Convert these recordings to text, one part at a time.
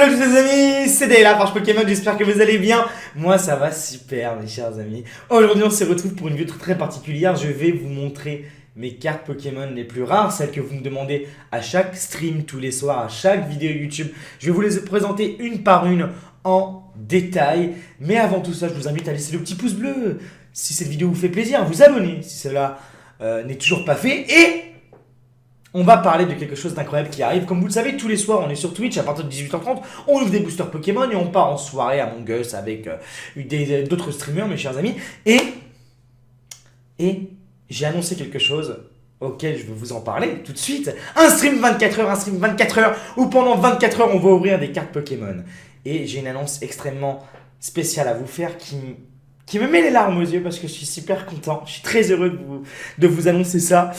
Salut à tous les amis, c'est Day, la Forge Pokémon, j'espère que vous allez bien. Moi ça va super mes chers amis. Aujourd'hui on se retrouve pour une vidéo très particulière. Je vais vous montrer mes cartes Pokémon les plus rares, celles que vous me demandez à chaque stream tous les soirs, à chaque vidéo YouTube. Je vais vous les présenter une par une en détail. Mais avant tout ça, je vous invite à laisser le petit pouce bleu si cette vidéo vous fait plaisir, à vous abonner si cela n'est toujours pas fait. Et on va parler de quelque chose d'incroyable qui arrive. Comme vous le savez, tous les soirs, on est sur Twitch à partir de 18h30. On ouvre des boosters Pokémon et on part en soirée à Among Us avec d'autres streamers, mes chers amis. Et j'ai annoncé quelque chose auquel je vais vous en parler tout de suite. Un stream 24 heures où pendant 24 heures, on va ouvrir des cartes Pokémon. Et j'ai une annonce extrêmement spéciale à vous faire qui me met les larmes aux yeux parce que je suis super content. Je suis très heureux de vous annoncer ça.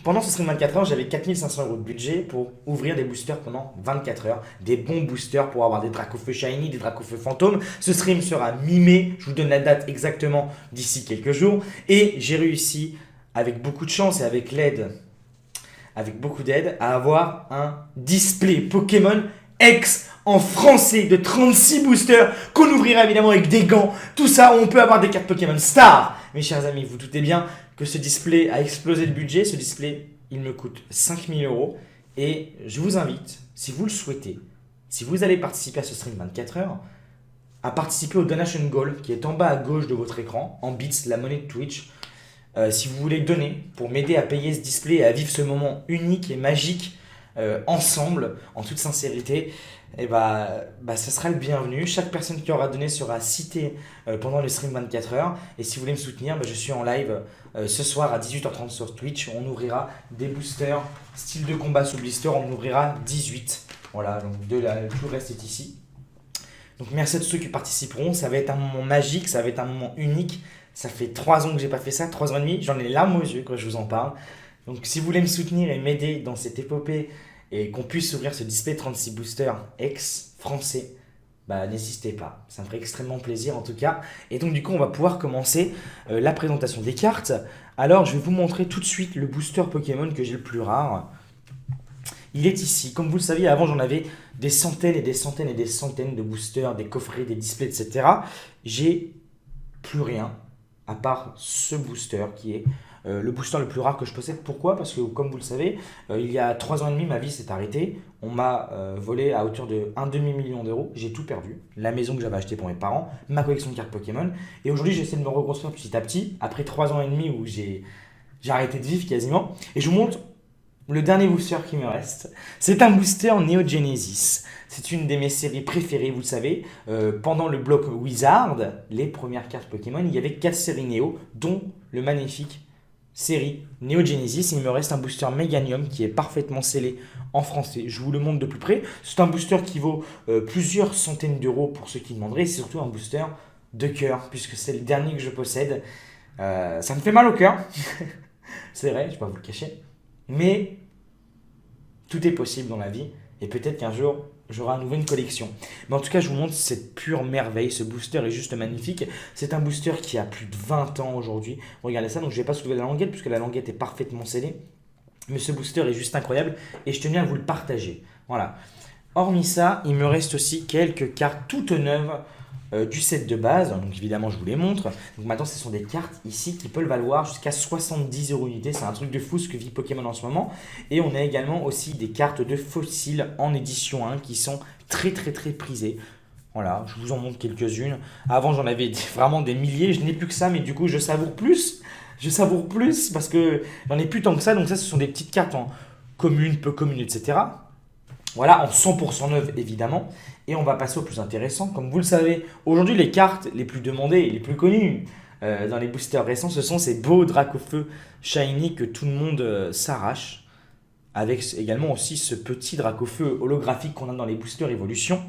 Pendant ce stream 24 heures, j'avais 4500 € de budget pour ouvrir des boosters pendant 24 heures. Des bons boosters pour avoir des Dracofeu Shiny, des Dracofeu Fantôme. Ce stream sera mi-mai. Je vous donne la date exactement d'ici quelques jours. Et j'ai réussi, avec beaucoup de chance et avec beaucoup d'aide, à avoir un display Pokémon X en français de 36 boosters qu'on ouvrira évidemment avec des gants. Tout ça, on peut avoir des cartes Pokémon Star. Mes chers amis, vous doutez bien que ce display a explosé le budget. Ce display, il me coûte 5000 €. Et je vous invite, si vous le souhaitez, si vous allez participer à ce stream 24 heures, à participer au Donation Goal qui est en bas à gauche de votre écran, en bits, la monnaie de Twitch. Si vous voulez donner pour m'aider à payer ce display et à vivre ce moment unique et magique ensemble, en toute sincérité, et ça sera le bienvenu. Chaque personne qui aura donné sera citée pendant le stream 24 heures. Et si vous voulez me soutenir, je suis en live ce soir à 18h30 sur Twitch. On ouvrira des boosters style de combat sous blister. On en ouvrira 18. Voilà, donc tout le reste est ici. Donc merci à tous ceux qui participeront. Ça va être un moment magique, ça va être un moment unique. Ça fait 3 ans que j'ai pas fait ça, 3 ans et demi. J'en ai les larmes aux yeux quand je vous en parle. Donc si vous voulez me soutenir et m'aider dans cette épopée et qu'on puisse ouvrir ce display 36 boosters ex français, n'hésitez pas. Ça me ferait extrêmement plaisir en tout cas. Et donc du coup, on va pouvoir commencer la présentation des cartes. Alors, je vais vous montrer tout de suite le booster Pokémon que j'ai le plus rare. Il est ici. Comme vous le saviez, avant, j'en avais des centaines et des centaines et des centaines de boosters, des coffrets, des displays, etc. J'ai plus rien à part ce booster qui est le booster le plus rare que je possède. Pourquoi? Parce que comme vous le savez, il y a 3 ans et demi, ma vie s'est arrêtée. On m'a volé à hauteur de 1,5 million d'euros. J'ai tout perdu. La maison que j'avais achetée pour mes parents, ma collection de cartes Pokémon. Et aujourd'hui, j'essaie de me reconstruire petit à petit. Après 3 ans et demi où j'ai arrêté de vivre quasiment. Et je vous montre le dernier booster qui me reste. C'est un booster Neo Genesis. C'est une de mes séries préférées, vous le savez. Pendant le bloc Wizard, les premières cartes Pokémon, il y avait 4 séries Neo, dont le magnifique série Neo Genesis. Il me reste un booster Meganium qui est parfaitement scellé en français. Je vous le montre de plus près. C'est un booster qui vaut plusieurs centaines d'euros pour ceux qui demanderaient. C'est surtout un booster de cœur, puisque c'est le dernier que je possède. Ça me fait mal au cœur. C'est vrai, je ne vais pas vous le cacher. Mais tout est possible dans la vie. Et peut-être qu'un jour, j'aurai à nouveau une collection. Mais en tout cas, je vous montre cette pure merveille. Ce booster est juste magnifique. C'est un booster qui a plus de 20 ans aujourd'hui. Regardez ça. Donc, je ne vais pas soulever la languette puisque la languette est parfaitement scellée. Mais ce booster est juste incroyable. Et je tenais à vous le partager. Voilà. Hormis ça, il me reste aussi quelques cartes toutes neuves du set de base. Donc, évidemment, je vous les montre. Donc, maintenant, ce sont des cartes ici qui peuvent valoir jusqu'à 70 € unité. C'est un truc de fou ce que vit Pokémon en ce moment. Et on a également aussi des cartes de fossiles en édition 1 qui sont très, très, très prisées. Voilà, je vous en montre quelques-unes. Avant, j'en avais vraiment des milliers. Je n'ai plus que ça, mais du coup, je savoure plus. Je savoure plus parce que j'en ai plus tant que ça. Donc, ça, ce sont des petites cartes en commune, peu commune, etc. Voilà, en 100% neuve évidemment. Et on va passer au plus intéressant. Comme vous le savez, aujourd'hui, les cartes les plus demandées et les plus connues dans les boosters récents, ce sont ces beaux Dracofeu Shiny que tout le monde s'arrache. Avec également aussi ce petit Dracofeu holographique qu'on a dans les boosters Evolution.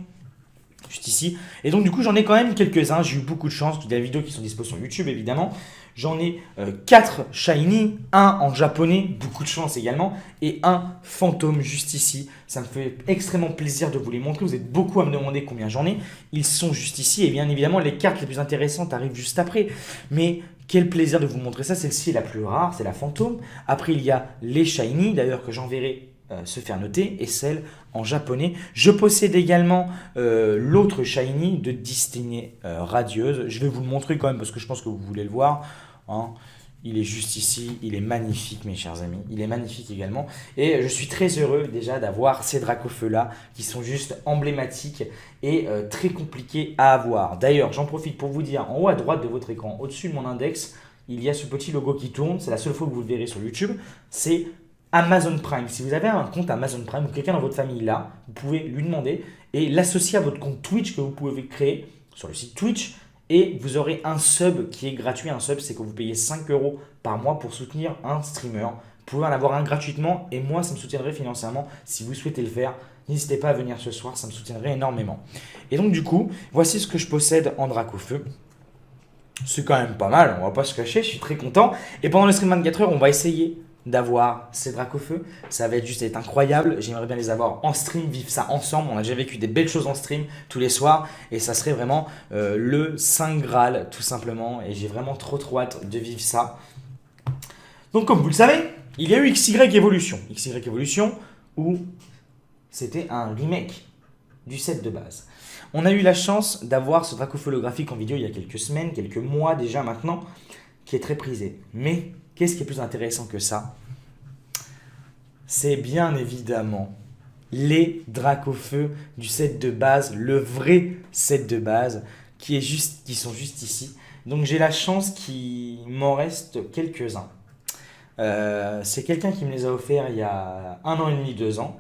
Juste ici. Et donc, du coup, j'en ai quand même quelques-uns. J'ai eu beaucoup de chance. Il y a des vidéos qui sont disponibles sur YouTube, évidemment. J'en ai 4 Shiny, 1 en japonais, beaucoup de chance également, et 1 fantôme juste ici. Ça me fait extrêmement plaisir de vous les montrer. Vous êtes beaucoup à me demander combien j'en ai. Ils sont juste ici. Et bien évidemment, les cartes les plus intéressantes arrivent juste après. Mais quel plaisir de vous montrer ça. Celle-ci est la plus rare, c'est la fantôme. Après, il y a les Shiny, d'ailleurs, que j'enverrai se faire noter et celle en japonais. Je possède également l'autre shiny de Destinée Radieuse. Je vais vous le montrer quand même parce que je pense que vous voulez le voir. Hein. Il est juste ici, il est magnifique mes chers amis, il est magnifique également. Et je suis très heureux déjà d'avoir ces Dracofeu là qui sont juste emblématiques et très compliqués à avoir. D'ailleurs, j'en profite pour vous dire, en haut à droite de votre écran, au-dessus de mon index, il y a ce petit logo qui tourne, c'est la seule fois que vous le verrez sur YouTube, c'est Amazon Prime. Si vous avez un compte Amazon Prime ou quelqu'un dans votre famille là, vous pouvez lui demander et l'associer à votre compte Twitch que vous pouvez créer sur le site Twitch. Et vous aurez un sub qui est gratuit. Un sub, c'est que vous payez 5 € par mois pour soutenir un streamer. Vous pouvez en avoir un gratuitement et moi, ça me soutiendrait financièrement. Si vous souhaitez le faire, n'hésitez pas à venir ce soir, ça me soutiendrait énormément. Et donc du coup, voici ce que je possède en Dracofeu. C'est quand même pas mal, on va pas se cacher, je suis très content. Et pendant le stream 24 heures, on va essayer d'avoir ces Dracofeu. Ça va juste être incroyable. J'aimerais bien les avoir en stream, vivre ça ensemble. On a déjà vécu des belles choses en stream tous les soirs et ça serait vraiment le Saint Graal tout simplement. Et j'ai vraiment trop hâte de vivre ça. Donc comme vous le savez, il y a eu XY Evolution. XY Evolution où c'était un remake du set de base. On a eu la chance d'avoir ce Dracofeu holographique en vidéo il y a quelques semaines, quelques mois déjà maintenant, qui est très prisé. Mais qu'est-ce qui est plus intéressant que ça? C'est bien évidemment les Dracofeu du set de base, le vrai set de base qui sont juste ici. Donc j'ai la chance qu'il m'en reste quelques-uns. C'est quelqu'un qui me les a offerts il y a 1 an et demi, 2 ans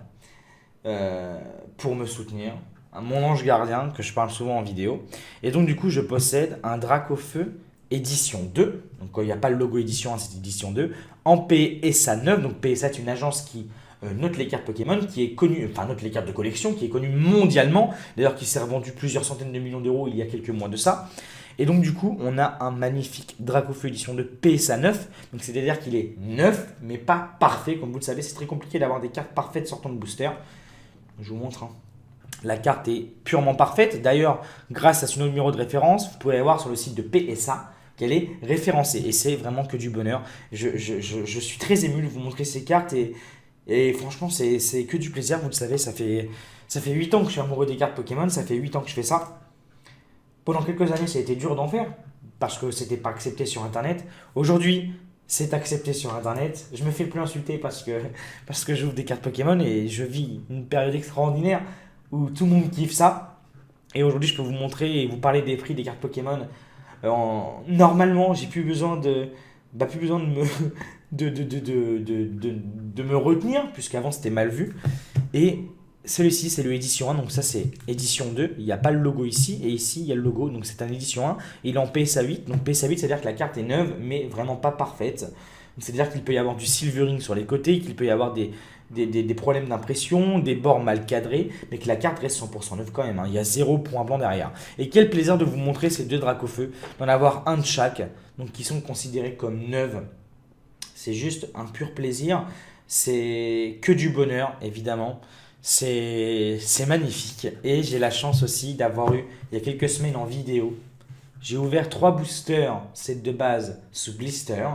pour me soutenir. Mon ange gardien que je parle souvent en vidéo. Et donc du coup je possède un Dracofeu édition 2, donc il n'y a pas le logo édition 1, c'est édition 2, en PSA 9, donc PSA est une agence qui note les cartes Pokémon, qui est connue, enfin note les cartes de collection, qui est connue mondialement, d'ailleurs qui s'est revendu plusieurs centaines de millions d'euros il y a quelques mois de ça. Et donc du coup on a un magnifique Dracofeu édition 2 PSA 9, donc c'est-à-dire qu'il est neuf mais pas parfait, comme vous le savez c'est très compliqué d'avoir des cartes parfaites sortant de booster. Je vous montre. La carte est purement parfaite. D'ailleurs, grâce à son numéro de référence, vous pouvez aller voir sur le site de PSA qu'elle est référencée. Et c'est vraiment que du bonheur. Je suis très ému de vous montrer ces cartes. Et franchement, c'est que du plaisir. Vous le savez, ça fait 8 ans que je suis amoureux des cartes Pokémon. Ça fait 8 ans que je fais ça. Pendant quelques années, ça a été dur d'en faire. Parce que c'était pas accepté sur Internet. Aujourd'hui, c'est accepté sur Internet. Je me fais plus insulter parce que j'ouvre des cartes Pokémon. Et je vis une période extraordinaire où tout le monde kiffe ça. Et aujourd'hui, je peux vous montrer et vous parler des prix des cartes Pokémon. Normalement, j'ai plus besoin de me de me retenir, puisqu'avant c'était mal vu. Et celui-ci, c'est le édition 1, donc ça c'est édition 2. Il n'y a pas le logo ici, et ici il y a le logo, donc c'est un édition 1. Il est en PSA 8, donc PSA 8, c'est-à-dire que la carte est neuve, mais vraiment pas parfaite. C'est-à-dire qu'il peut y avoir du silvering sur les côtés, qu'il peut y avoir des problèmes d'impression, des bords mal cadrés, mais que la carte reste 100% neuve quand même. Hein. Il y a 0 point blanc derrière. Et quel plaisir de vous montrer ces deux Dracofeu, d'en avoir un de chaque, donc qui sont considérés comme neuves. C'est juste un pur plaisir. C'est que du bonheur, évidemment. C'est magnifique. Et j'ai la chance aussi d'avoir eu, il y a quelques semaines en vidéo, j'ai ouvert 3 boosters, set de base sous blister.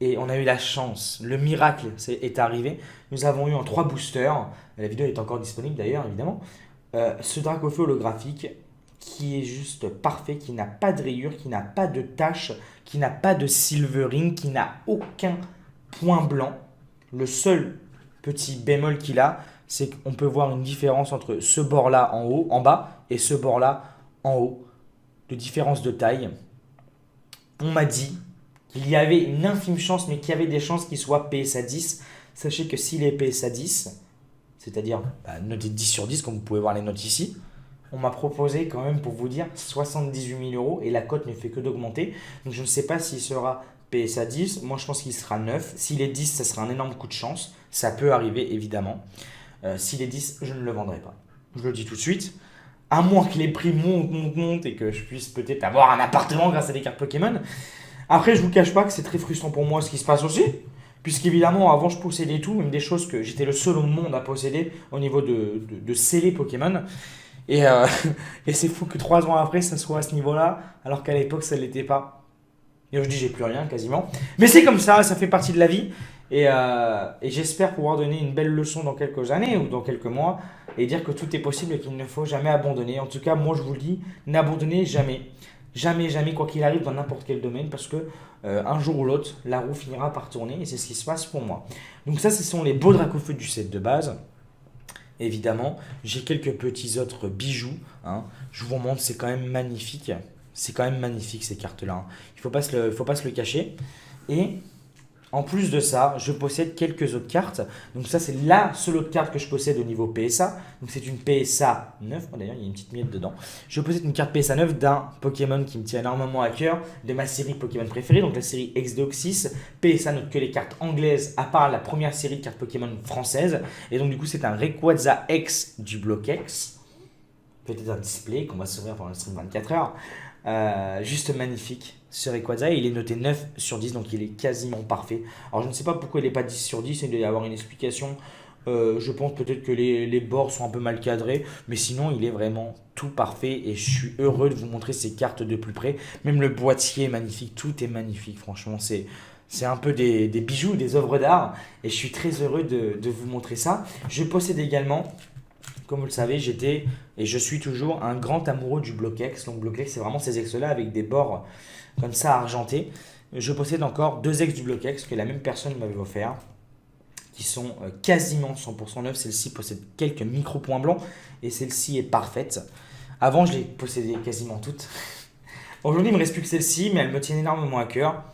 Et on a eu la chance, le miracle est arrivé. Nous avons eu en 3 boosters, la vidéo est encore disponible d'ailleurs évidemment, ce Dracofeu holographique qui est juste parfait, qui n'a pas de rayures, qui n'a pas de taches, qui n'a pas de silvering, qui n'a aucun point blanc. Le seul petit bémol qu'il a, c'est qu'on peut voir une différence entre ce bord-là en haut, en bas, et ce bord-là en haut, de différence de taille. On m'a dit qu'il y avait une infime chance, mais qu'il y avait des chances qu'il soit PSA 10. Sachez que s'il est PSA 10, c'est-à-dire noté 10 sur 10, comme vous pouvez voir les notes ici, on m'a proposé quand même, pour vous dire, 78 000 € et la cote ne fait que d'augmenter. Donc je ne sais pas s'il sera PSA 10. Moi, je pense qu'il sera 9. S'il est 10, ça sera un énorme coup de chance. Ça peut arriver, évidemment. S'il est 10, je ne le vendrai pas. Je le dis tout de suite. À moins que les prix montent et que je puisse peut-être avoir un appartement grâce à des cartes Pokémon. Après, je vous cache pas que c'est très frustrant pour moi ce qui se passe aussi. Puisqu'évidemment, avant, je possédais tout, même des choses que j'étais le seul au monde à posséder au niveau de scellés Pokémon. Et c'est fou que 3 ans après, ça soit à ce niveau-là, alors qu'à l'époque, ça ne l'était pas. Et je dis, j'ai plus rien quasiment. Mais c'est comme ça fait partie de la vie. Et j'espère pouvoir donner une belle leçon dans quelques années ou dans quelques mois et dire que tout est possible et qu'il ne faut jamais abandonner. En tout cas, moi je vous le dis, n'abandonnez jamais. Jamais, jamais, quoi qu'il arrive dans n'importe quel domaine, parce que un jour ou l'autre, la roue finira par tourner et c'est ce qui se passe pour moi. Donc ça, ce sont les beaux dracofeux du set de base. Évidemment, j'ai quelques petits autres bijoux, hein. Je vous montre, c'est quand même magnifique. C'est quand même magnifique ces cartes-là, hein. Il faut pas se le cacher. Et en plus de ça, je possède quelques autres cartes. Donc ça, c'est la seule autre carte que je possède au niveau PSA. Donc c'est une PSA 9. Oh, d'ailleurs, il y a une petite miette dedans. Je possède une carte PSA 9 d'un Pokémon qui me tient énormément à cœur, de ma série Pokémon préférée, donc la série Exdeoxys. PSA note que les cartes anglaises, à part la première série de cartes Pokémon françaises. Et donc du coup, c'est un Rayquaza X du bloc X. Peut-être un display qu'on va s'ouvrir pendant le stream 24 heures. Juste magnifique ce Rayquaza, il est noté 9 sur 10, donc il est quasiment parfait. Alors je ne sais pas pourquoi il n'est pas 10 sur 10, il doit y avoir une explication. Je pense peut-être que les bords sont un peu mal cadrés, mais sinon il est vraiment tout parfait et je suis heureux de vous montrer ces cartes de plus près. Même le boîtier est magnifique, tout est magnifique, franchement c'est un peu des bijoux, des œuvres d'art et je suis très heureux de vous montrer ça. Je possède également, comme vous le savez, j'étais et je suis toujours un grand amoureux du bloc X. Donc bloc X, c'est vraiment ces ex-là avec des bords comme ça argentés. Je possède encore deux ex du bloc X que la même personne m'avait offert, qui sont quasiment 100% neufs. Celle-ci possède quelques micro-points blancs et celle-ci est parfaite. Avant, je les possédais quasiment toutes. Aujourd'hui, il ne me reste plus que celle-ci, mais elle me tient énormément à cœur.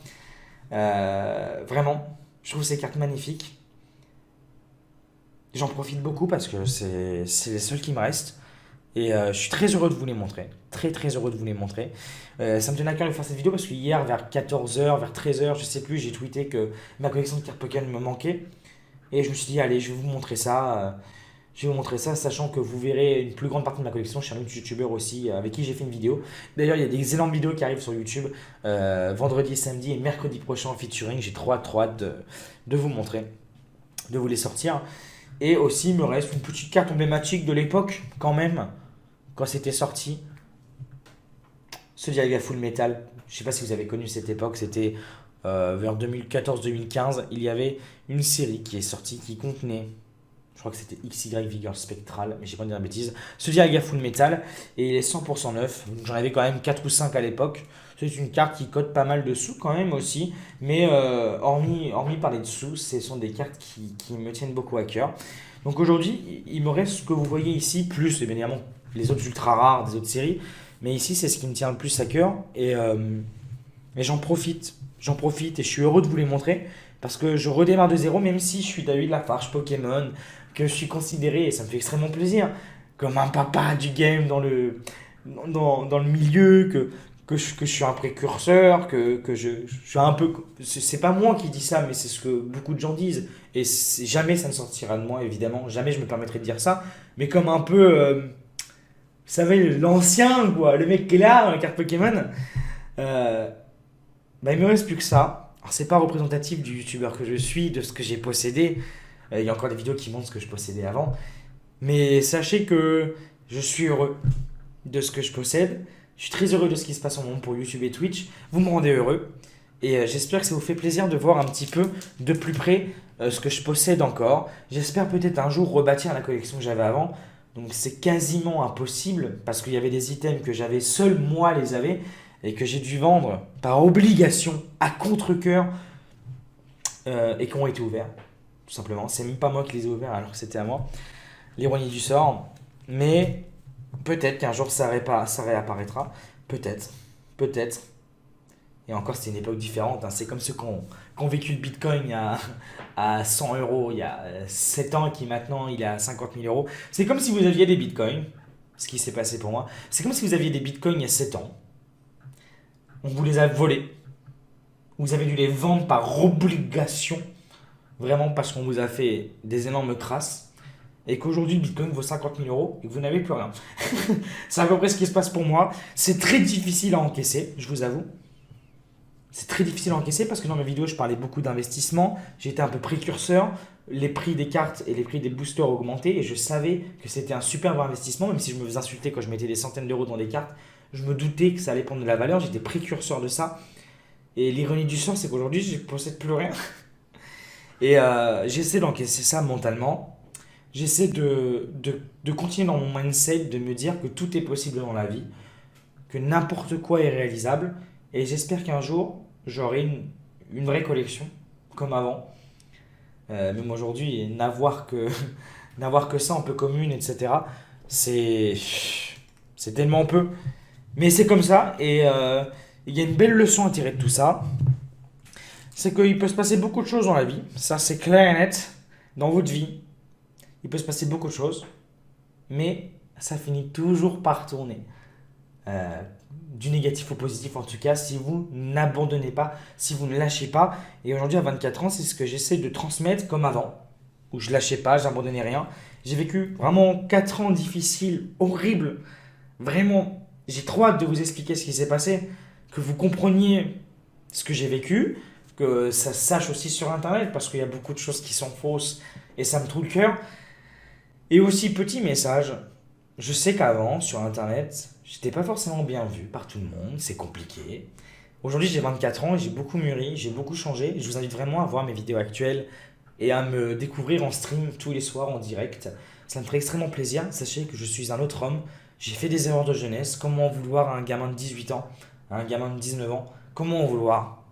Vraiment, je trouve ces cartes magnifiques. J'en profite beaucoup parce que c'est les seuls qui me restent. Et je suis très heureux de vous les montrer. Très très heureux de vous les montrer. Ça me tenait à cœur de faire cette vidéo parce que hier, vers 14 h, vers 13 h, je sais plus, j'ai tweeté que ma collection de cartes Pokémon me manquait. Et je me suis dit, allez, je vais vous montrer ça. Je vais vous montrer ça, sachant que vous verrez une plus grande partie de ma collection chez un autre youtubeur aussi, avec qui j'ai fait une vidéo. D'ailleurs, il y a des excellentes vidéos qui arrivent sur YouTube vendredi, samedi et mercredi prochain en featuring. J'ai trop hâte de vous montrer, de vous les sortir. Et aussi, il me reste une petite carte emblématique de l'époque, quand même, quand c'était sorti. Ce Dialga Full Metal. Je ne sais pas si vous avez connu cette époque, c'était vers 2014-2015. Il y avait une série qui est sortie qui contenait, je crois que c'était XY Vigor Spectral, mais je ne vais pas dire de bêtises. Ce Dialga Full Metal, et il est 100% neuf. J'en avais quand même 4 ou 5 à l'époque. C'est une carte qui cote pas mal de sous quand même aussi. Mais hormis par les dessous, ce sont des cartes qui me tiennent beaucoup à cœur. Donc aujourd'hui, il me reste ce que vous voyez ici, plus bien évidemment les autres ultra rares des autres séries. Mais ici, c'est ce qui me tient le plus à cœur. Et j'en profite. J'en profite et je suis heureux de vous les montrer. Parce que je redémarre de zéro, même si je suis David Lafarge Pokémon, que je suis considéré, et ça me fait extrêmement plaisir, comme un papa du game dans le milieu, que je suis un précurseur, que je suis un peu... C'est pas moi qui dis ça, mais c'est ce que beaucoup de gens disent. Et jamais ça ne sortira de moi, évidemment. Jamais je me permettrai de dire ça. Mais comme un peu... vous savez, l'ancien, quoi. Le mec qui est là, dans la carte Pokémon. Il me reste plus que ça. Alors, c'est pas représentatif du youtubeur que je suis, de ce que j'ai possédé. Il y a encore des vidéos qui montrent ce que je possédais avant. Mais sachez que je suis heureux de ce que je possède. Je suis très heureux de ce qui se passe en monde pour YouTube et Twitch. Vous me rendez heureux. Et j'espère que ça vous fait plaisir de voir un petit peu de plus près ce que je possède encore. J'espère peut-être un jour rebâtir la collection que j'avais avant. Donc c'est quasiment impossible parce qu'il y avait des items que j'avais, seul moi les avais, et que j'ai dû vendre par obligation, à contre-cœur, et qui ont été ouverts. Tout simplement. C'est même pas moi qui les ai ouverts alors que c'était à moi. L'ironie du sort. Mais... peut-être qu'un jour ça réapparaîtra. Peut-être. Peut-être. Et encore, c'était une époque différente. Hein. C'est comme ceux qui ont vécu le Bitcoin à 100 euros il y a 7 ans et qui maintenant il est à 50 000 euros. C'est comme si vous aviez des Bitcoins. Ce qui s'est passé pour moi. C'est comme si vous aviez des Bitcoins il y a 7 ans. On vous les a volés. Vous avez dû les vendre par obligation. Vraiment parce qu'on vous a fait des énormes crasses. Et qu'aujourd'hui le Bitcoin vaut 50 000 euros et que vous n'avez plus rien. C'est à peu près ce qui se passe pour moi. C'est très difficile à encaisser, je vous avoue. C'est très difficile à encaisser parce que dans mes vidéos, je parlais beaucoup d'investissement. J'étais un peu précurseur. Les prix des cartes et les prix des boosters augmentaient et je savais que c'était un superbe investissement. Même si je me faisais insulter quand je mettais des centaines d'euros dans des cartes, je me doutais que ça allait prendre de la valeur. J'étais précurseur de ça. Et l'ironie du sort, c'est qu'aujourd'hui, je ne possède plus rien. Et j'essaie d'encaisser ça mentalement. J'essaie de continuer dans mon mindset, de me dire que tout est possible dans la vie, que n'importe quoi est réalisable. Et j'espère qu'un jour, j'aurai une vraie collection, comme avant. Même aujourd'hui, n'avoir que, n'avoir que ça en peu commune, etc. C'est, c'est tellement peu. Mais c'est comme ça. Et il y a une belle leçon à tirer de tout ça. C'est qu'il peut se passer beaucoup de choses dans la vie. Ça, c'est clair et net. Dans votre vie, il peut se passer beaucoup de choses. Mais ça finit toujours par tourner. Euh, du négatif au positif en tout cas, si vous n'abandonnez pas, si vous ne lâchez pas. Et aujourd'hui à 24 ans, c'est ce que j'essaie de transmettre comme avant, où je lâchais pas, j'abandonnais rien. J'ai vécu vraiment 4 ans difficiles, horribles. Vraiment, j'ai trop hâte de vous expliquer ce qui s'est passé, que vous compreniez ce que j'ai vécu, que ça se sache aussi sur internet, parce qu'il y a beaucoup de choses qui sont fausses et ça me trouve le cœur. Et aussi, petit message, je sais qu'avant, sur internet, j'étais pas forcément bien vu par tout le monde, c'est compliqué. Aujourd'hui, j'ai 24 ans et j'ai beaucoup mûri, j'ai beaucoup changé. Je vous invite vraiment à voir mes vidéos actuelles et à me découvrir en stream tous les soirs en direct. Ça me ferait extrêmement plaisir. Sachez que je suis un autre homme. J'ai fait des erreurs de jeunesse. Comment en vouloir à un gamin de 18 ans, à un gamin de 19 ans? Comment en vouloir?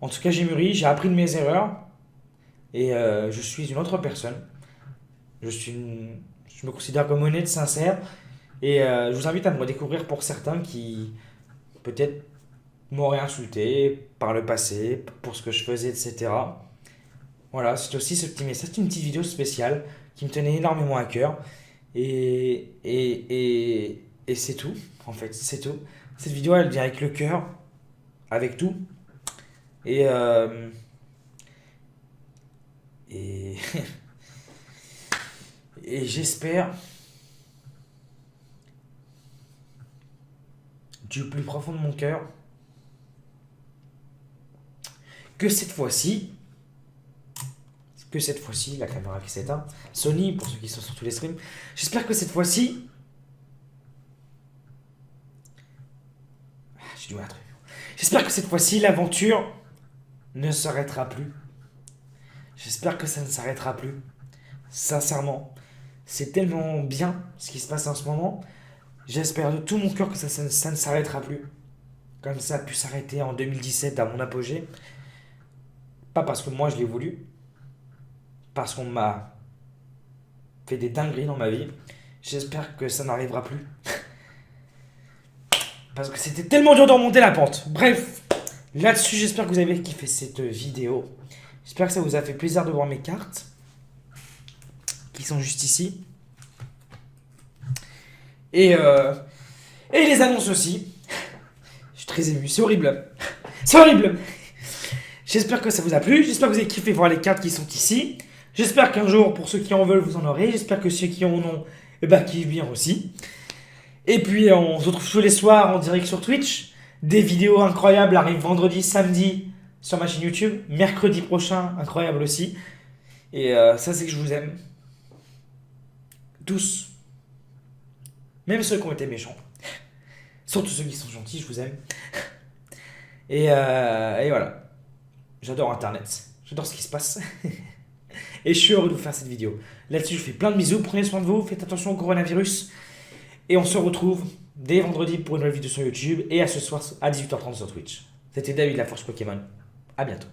En tout cas, j'ai mûri, j'ai appris de mes erreurs et je suis une autre personne. Je me considère comme honnête, sincère et je vous invite à me redécouvrir pour certains qui peut-être m'auraient insulté par le passé pour ce que je faisais, etc. Voilà, c'est aussi ce petit message, c'est une petite vidéo spéciale qui me tenait énormément à cœur et c'est tout en fait, c'est tout. Cette vidéo elle vient avec le cœur, avec tout et, et, et j'espère du plus profond de mon cœur que cette fois-ci, la caméra qui s'éteint, Sony pour ceux qui sont sur tous les streams, j'espère que cette fois-ci, j'ai dû un truc. J'espère que cette fois-ci l'aventure ne s'arrêtera plus. J'espère que ça ne s'arrêtera plus. Sincèrement, c'est tellement bien ce qui se passe en ce moment. J'espère de tout mon cœur que ça ne s'arrêtera plus. Comme ça a pu s'arrêter en 2017 à mon apogée. Pas parce que moi je l'ai voulu, parce qu'on m'a fait des dingueries dans ma vie. J'espère que ça n'arrivera plus. Parce que c'était tellement dur de remonter la pente. Bref, là-dessus, j'espère que vous avez kiffé cette vidéo. J'espère que ça vous a fait plaisir de voir mes cartes, qui sont juste ici. Et les annonces aussi. Je suis très ému, c'est horrible. C'est horrible. J'espère que ça vous a plu. J'espère que vous avez kiffé voir les cartes qui sont ici. J'espère qu'un jour, pour ceux qui en veulent, vous en aurez. J'espère que ceux qui en ont, kiffent bien aussi. Et puis, on se retrouve tous les soirs en direct sur Twitch. Des vidéos incroyables arrivent vendredi, samedi sur ma chaîne YouTube. Mercredi prochain, incroyable aussi. Et ça, c'est que je vous aime. Tous. Même ceux qui ont été méchants. Surtout ceux qui sont gentils, je vous aime. Et voilà. J'adore Internet. J'adore ce qui se passe. Et je suis heureux de vous faire cette vidéo. Là-dessus, je fais plein de bisous. Prenez soin de vous. Faites attention au coronavirus. Et on se retrouve dès vendredi pour une nouvelle vidéo sur YouTube. Et à ce soir à 18h30 sur Twitch. C'était David, la Force Pokémon. À bientôt.